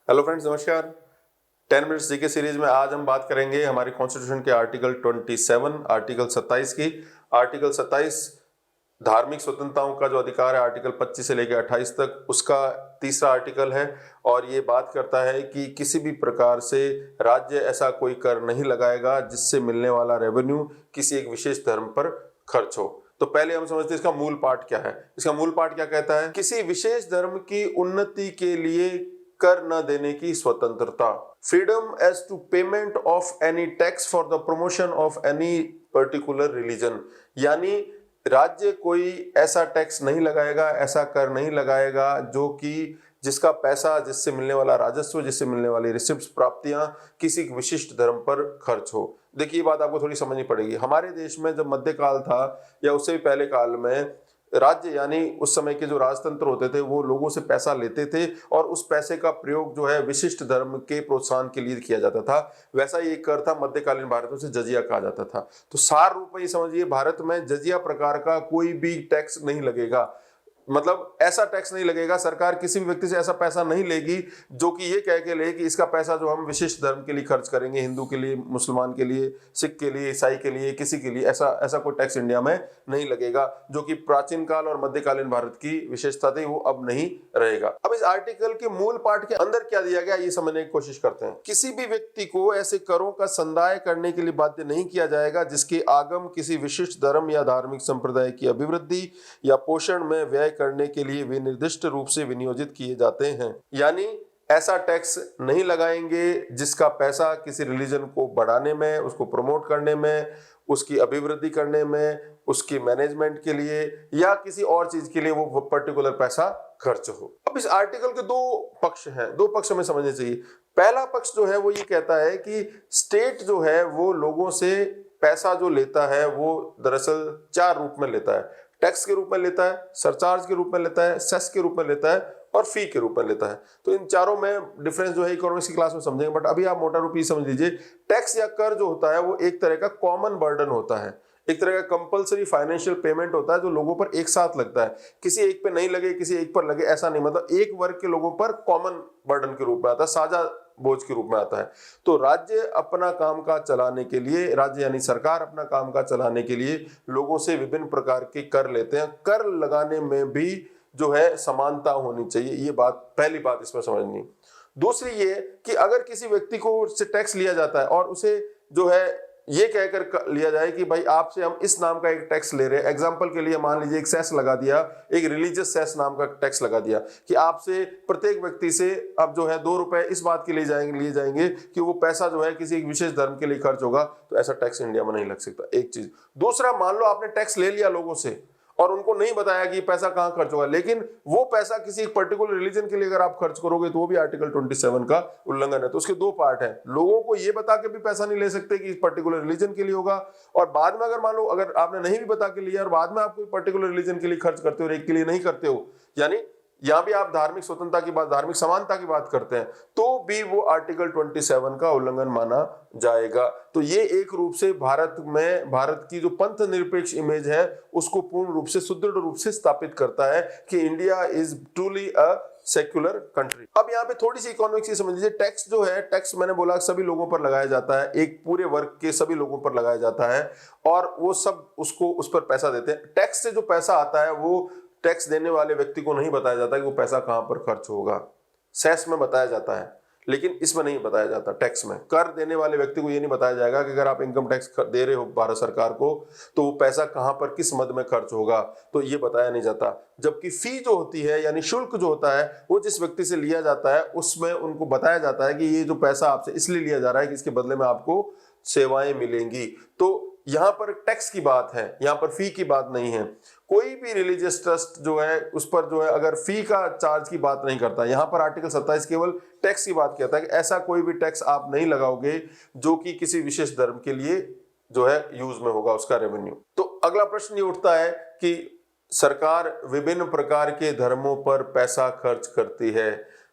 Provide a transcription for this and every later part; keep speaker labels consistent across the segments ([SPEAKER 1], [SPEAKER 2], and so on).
[SPEAKER 1] Hello friends, नमस्कार। 10 minutes GK series में आज हम बात करेंगे हमारे कॉन्स्टिट्यूशन के आर्टिकल 27, आर्टिकल 27 की। आर्टिकल 27 धार्मिक स्वतंत्रताओं का जो अधिकार है, आर्टिकल 25 से लेकर 28 तक, उसका तीसरा आर्टिकल है। और ये बात करता है कि किसी भी प्रकार से राज्य ऐसा कोई कर नहीं लगाएगा जिससे मिलने वाला रेवेन्यू किसी एक विशेष धर्म पर खर्च हो। तो पहले हम समझते हैं इसका मूल पाठ क्या है। इसका मूल पाठ क्या कहता है? किसी विशेष धर्म की उन्नति के लिए कर न देने की स्वतंत्रता, freedom as to payment of any tax for the promotion of any particular religion. यानी राज्य कोई ऐसा टैक्स नहीं लगाएगा, ऐसा कर नहीं लगाएगा जो कि जिसका पैसा, जिससे मिलने वाला राजस्व, जिससे मिलने वाली रिसिप्ट्स, प्राप्तियां किसी विशिष्ट धर्म पर खर्च हो। देखिए, ये बात आपको थोड़ी समझनी पड़ेगी। हमारे देश में जब मध्यकाल था या उससे भी पहले काल में, राज्य यानी उस समय के जो राजतंत्र होते थे वो लोगों से पैसा लेते थे और उस पैसे का प्रयोग जो है विशिष्ट धर्म के प्रोत्साहन के लिए किया जाता था। वैसा ही एक कर था मध्यकालीन भारत में, उसे जजिया कहा जाता था। तो सार रूप में ये समझिए, भारत में जजिया प्रकार का कोई भी टैक्स नहीं लगेगा। मतलब ऐसा टैक्स नहीं लगेगा, सरकार किसी भी व्यक्ति से ऐसा पैसा नहीं लेगी जो कि ये कह के ले कि इसका पैसा जो हम विशिष्ट धर्म के लिए खर्च करेंगे, हिंदू के लिए, मुसलमान के लिए, सिख के लिए, ईसाई के लिए, किसी के लिए, ऐसा ऐसा कोई टैक्स इंडिया में नहीं लगेगा। जो कि प्राचीन काल और मध्यकालीन भारत की विशेषता थी, वो अब नहीं रहेगा। अब इस आर्टिकल के मूल पाठ के अंदर क्या दिया गया, ये समझने की कोशिश करते हैं। किसी भी व्यक्ति को ऐसे करों का संदाय करने के लिए बाध्य नहीं किया जाएगा जिसके आगम किसी विशिष्ट धर्म या धार्मिक संप्रदाय की अभिवृद्धि या पोषण में व्यय करने के लिए वे निर्दिष्ट रूप से विनियोजित किए जाते हैं। यानी ऐसा टैक्स नहीं लगाएंगे जिसका पैसा किसी रिलीजन को बढ़ाने में, उसको प्रमोट करने में, उसकी अभिवृद्धि करने में, उसकी मैनेजमेंट के लिए या किसी और चीज के लिए वो पर्टिकुलर पैसा खर्च हो। अब इस आर्टिकल के दो पक्ष हैं, दो पक्ष हमें समझने चाहिए। पहला पक्ष जो है वो ये कहता है कि स्टेट जो है वो लोगों से पैसा जो लेता है वो दरअसल चार रूप में लेता है। टैक्स के रूप में लेता है, सरचार्ज के रूप में लेता है, सेस के रूप में लेता है और फी के रूप में लेता है। तो इन चारों में डिफरेंस जो है इकोनॉमिक्स की क्लास में समझेंगे, बट अभी आप मोटा रूप ये समझ लीजिए। टैक्स या कर जो होता है वो एक तरह का कॉमन बर्डन होता है, एक तरह का कंपलसरी फाइनेंशियल पेमेंट होता है जो लोगों पर एक साथ लगता है। किसी एक पे नहीं लगे, किसी एक पर लगे, ऐसा नहीं। मतलब एक वर्ग के लोगों पर कॉमन बर्डन के रूप में आता है, साझा बोझ के रूप में आता है। तो राज्य अपना कामकाज चलाने के लिए, राज्य यानी सरकार अपना कामकाज चलाने के लिए लोगों से विभिन्न प्रकार के कर लेते हैं। कर लगाने में भी जो है समानता होनी चाहिए, ये बात, पहली बात इसमें समझनी। दूसरी ये कि अगर किसी व्यक्ति को से टैक्स लिया जाता है और उसे जो है ये कहकर लिया जाए कि भाई आपसे हम इस नाम का एक टैक्स ले रहे हैं। एग्जांपल के लिए मान लीजिए एक सेस लगा दिया, एक रिलीजियस सेस नाम का टैक्स लगा दिया कि आपसे प्रत्येक व्यक्ति से अब जो है 2 रुपए इस बात के लिए लिए जाएंगे कि वो पैसा जो है किसी एक विशेष धर्म के लिए खर्च होगा। तो ऐसा टैक्स इंडिया में नहीं लग सकता, एक चीज। दूसरा, मान लो आपने टैक्स ले लिया लोगों से और उनको नहीं बताया कि पैसा कहां खर्च होगा, लेकिन वो पैसा किसी एक पर्टिकुलर रिलीजन के लिए अगर आप खर्च करोगे तो वो भी आर्टिकल 27 का उल्लंघन है। तो उसके दो पार्ट हैं। लोगों को ये बता के भी पैसा नहीं ले सकते कि इस पर्टिकुलर रिलीजन के लिए होगा, और बाद में अगर मान लो अगर आपने नहीं भी बता के लिया और बाद में आप कोई पर्टिकुलर रिलीजन के लिए खर्च करते हो और एक के लिए नहीं करते हो, यानी यहां भी आप धार्मिक स्वतंत्रता की बात, धार्मिक समानता की बात करते हैं, तो भी वो आर्टिकल 27 का उल्लंघन माना जाएगा। तो ये एक रूप से भारत में, भारत की जो पंथ निरपेक्ष इमेज है उसको पूर्ण रूप से, सुदृढ़ रूप से स्थापित करता है कि India is truly a secular country. अब यहाँ पे थोड़ी सी इकोनॉमिक्स ही समझ लीजिए। टैक्स जो है, टैक्स मैंने बोला सभी लोगों पर लगाया जाता है, एक पूरे वर्ग के सभी लोगों पर लगाया जाता है और वो सब उसको उस पर पैसा देते हैं। टैक्स से जो पैसा आता है वो टैक्स देने वाले व्यक्ति को नहीं बताया जाता कि वो पैसा कहां पर खर्च होगा। सेस में बताया जाता है लेकिन इसमें नहीं बताया जाता। टैक्स में कर देने वाले व्यक्ति को ये नहीं बताया जाएगा कि अगर आप इनकम टैक्स दे रहे हो भारत सरकार को तो वो पैसा कहां पर किस मद में खर्च होगा, तो ये बताया नहीं जाता। जबकि फी जो होती है यानी शुल्क जो होता है वो जिस व्यक्ति से लिया जाता है उसमें उनको बताया जाता है कि ये जो पैसा आपसे इसलिए लिया जा रहा है कि इसके बदले में आपको सेवाएं मिलेंगी। तो यहां पर टैक्स की बात है, यहां पर फी की बात नहीं है। कोई भी रिलीजियस ट्रस्ट जो है उस पर जो है अगर फी का चार्ज की बात नहीं करता, यहां पर आर्टिकल 27 केवल टैक्स की बात कहता है कि ऐसा कोई भी टैक्स आप नहीं लगाओगे जो कि किसी विशेष धर्म के लिए जो है यूज में होगा उसका रेवेन्यू। तो अगला प्रश्न ये उठता है कि सरकार विभिन्न प्रकार के धर्मों पर पैसा खर्च करती है,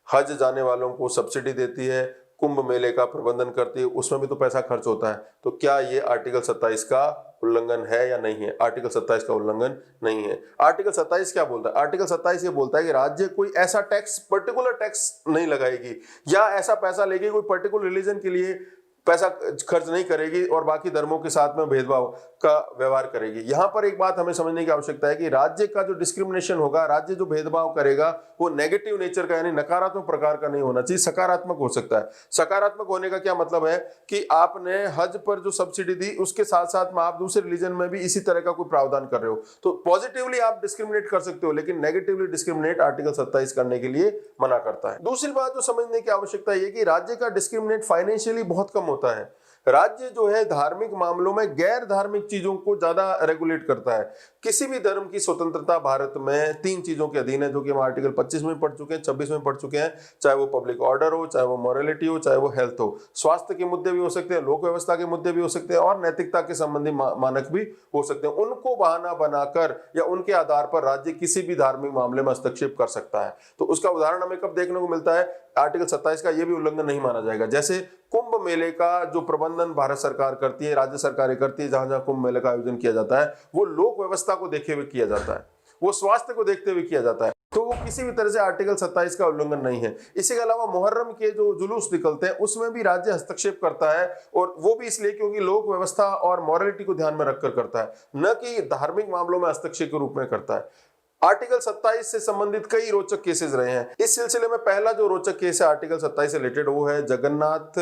[SPEAKER 1] हज जाने वालों को सब्सिडी देती है, कुंभ मेले का प्रबंधन करती है, उसमें भी तो पैसा खर्च होता है। तो क्या ये आर्टिकल 27 का उल्लंघन है या नहीं है? आर्टिकल 27 का उल्लंघन नहीं है। आर्टिकल 27 क्या बोलता है? आर्टिकल 27 ये बोलता है कि राज्य कोई ऐसा टैक्स, पर्टिकुलर टैक्स नहीं लगाएगी या ऐसा पैसा लेगी कोई पर्टिकुलर रिलीजन के लिए पैसा खर्च नहीं करेगी और बाकी धर्मों के साथ में भेदभाव का व्यवहार करेगी। यहां पर एक बात हमें समझने की आवश्यकता है कि राज्य का जो डिस्क्रिमिनेशन होगा, राज्य जो भेदभाव करेगा, वो नेगेटिव नेचर का यानी नकारात्मक प्रकार का नहीं होना चाहिए, सकारात्मक हो सकता है। सकारात्मक होने का क्या मतलब है कि आपने हज पर जो सब्सिडी दी उसके साथ साथ में आप दूसरे रिलीजन में भी इसी तरह का कोई प्रावधान कर रहे हो, तो पॉजिटिवली आप डिस्क्रिमिनेट कर सकते हो, लेकिन नेगेटिवली डिस्क्रिमिनेट आर्टिकल 27 करने के लिए मना करता है। दूसरी बात जो समझने की आवश्यकता है कि राज्य का डिस्क्रिमिनेट फाइनेंशियली बहुत कम होता है। राज्य जो है धार्मिक मामलों में गैर धार्मिक चीजों को ज्यादा रेगुलेट करता है। किसी भी धर्म की स्वतंत्रता भारत में 3 चीजों के अधीन है, जो कि हम आर्टिकल 25 में पढ़ चुके हैं, 26 में पढ़ चुके हैं। चाहे वो पब्लिक ऑर्डर हो, चाहे वो मोरालिटी हो, चाहे वो हेल्थ हो, स्वास्थ्य के मुद्दे भी हो सकते हैं, लोक व्यवस्था के मुद्दे भी हो सकते हैं और नैतिकता के संबंधी मानक भी हो सकते हैं। उनको बहाना बनाकर या उनके आधार पर राज्य किसी भी धार्मिक मामले में हस्तक्षेप कर सकता है। तो उसका उदाहरण हमें कब देखने को मिलता है? आर्टिकल 27 का यह भी उल्लंघन नहीं माना जाएगा। जैसे कुंभ मेले का जो प्रबंधन भारत सरकार करती है, राज्य सरकारें करती है, जहां जहां कुंभ मेले का आयोजन किया जाता है, वो लोक व्यवस्था को देखे हुए किया जाता है, वो स्वास्थ्य को देखते हुए किया जाता है, तो वो किसी भी तरह से आर्टिकल 27 का उल्लंघन नहीं है। इसी के अलावा मुहर्रम के जो जुलूस निकलते हैं उसमें भी राज्य हस्तक्षेप करता है, और वो भी इसलिए क्योंकि लोक व्यवस्था और मॉरलिटी को ध्यान में रखकर करता है, न कि धार्मिक मामलों में हस्तक्षेप के रूप में करता है। आर्टिकल 27 से संबंधित कई रोचक केसेस रहे हैं। इस सिलसिले में पहला जो रोचक केस है आर्टिकल 27 से रिलेटेड, वो है जगन्नाथ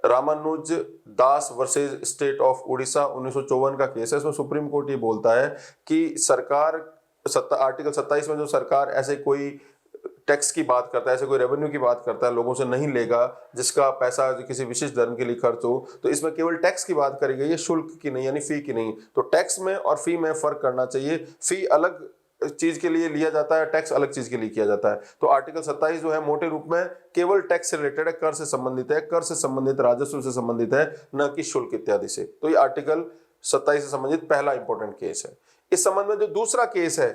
[SPEAKER 1] रामानुज दास वर्सेस स्टेट ऑफ उड़ीसा 1954 का केस है। इसमें सुप्रीम कोर्ट ये बोलता है कि सरकार आर्टिकल 27 में जो सरकार ऐसे कोई टैक्स की बात करता है, ऐसे कोई रेवेन्यू की बात करता है, लोगों से नहीं लेगा जिसका पैसा किसी विशेष धर्म के लिए खर्च हो, तो इसमें केवल टैक्स की बात करी गई है, शुल्क की नहीं, यानी फी की नहीं। तो टैक्स में और फी में फर्क करना चाहिए। फी अलग चीज के लिए लिया जाता है, टैक्स अलग चीज के लिए किया जाता है। तो आर्टिकल 27 जो है मोटे रूप में केवल टैक्स से रिलेटेड है, कर से संबंधित है, कर से संबंधित, राजस्व से संबंधित है, न कि शुल्क इत्यादि से। तो ये आर्टिकल 27 से संबंधित पहला इंपॉर्टेंट केस है। इस संबंध में जो दूसरा केस है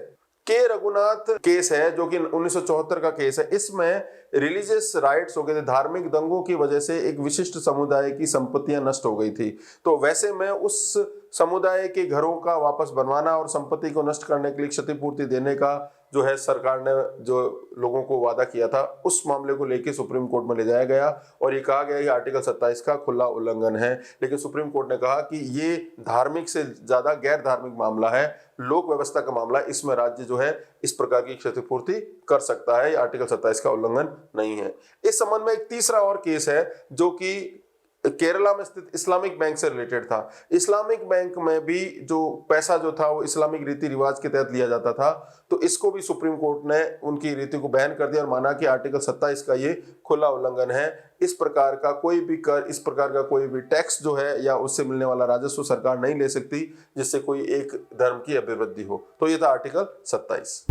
[SPEAKER 1] के रघुनाथ केस है, जो कि 1974 का केस है। इसमें रिलीजियस राइट्स हो गए थे, धार्मिक दंगों की वजह से एक विशिष्ट समुदाय की संपत्तियां नष्ट हो गई थी। तो वैसे में उस समुदाय के घरों का वापस बनवाना और संपत्ति को नष्ट करने के लिए क्षतिपूर्ति देने का जो है सरकार ने जो लोगों को वादा किया था, उस मामले को लेकर सुप्रीम कोर्ट में ले जाया गया और ये कहा गया कि आर्टिकल 27 का खुला उल्लंघन है। लेकिन सुप्रीम कोर्ट ने कहा कि ये धार्मिक से ज्यादा गैर धार्मिक मामला है, लोक व्यवस्था का मामला, इसमें राज्य जो है इस प्रकार की क्षतिपूर्ति कर सकता है, आर्टिकल 27 का उल्लंघन नहीं है। इस संबंध में एक तीसरा और केस है जो कि केरला में स्थित इस्लामिक बैंक से रिलेटेड था। इस्लामिक बैंक में भी जो पैसा जो था वो इस्लामिक रीति रिवाज के तहत लिया जाता था, तो इसको भी सुप्रीम कोर्ट ने उनकी रीति को बैन कर दिया और माना कि आर्टिकल 27 का ये खुला उल्लंघन है। इस प्रकार का कोई भी कर, इस प्रकार का कोई भी टैक्स जो है या उससे मिलने वाला राजस्व सरकार नहीं ले सकती जिससे कोई एक धर्म की अभिवृद्धि हो। तो ये था आर्टिकल 27।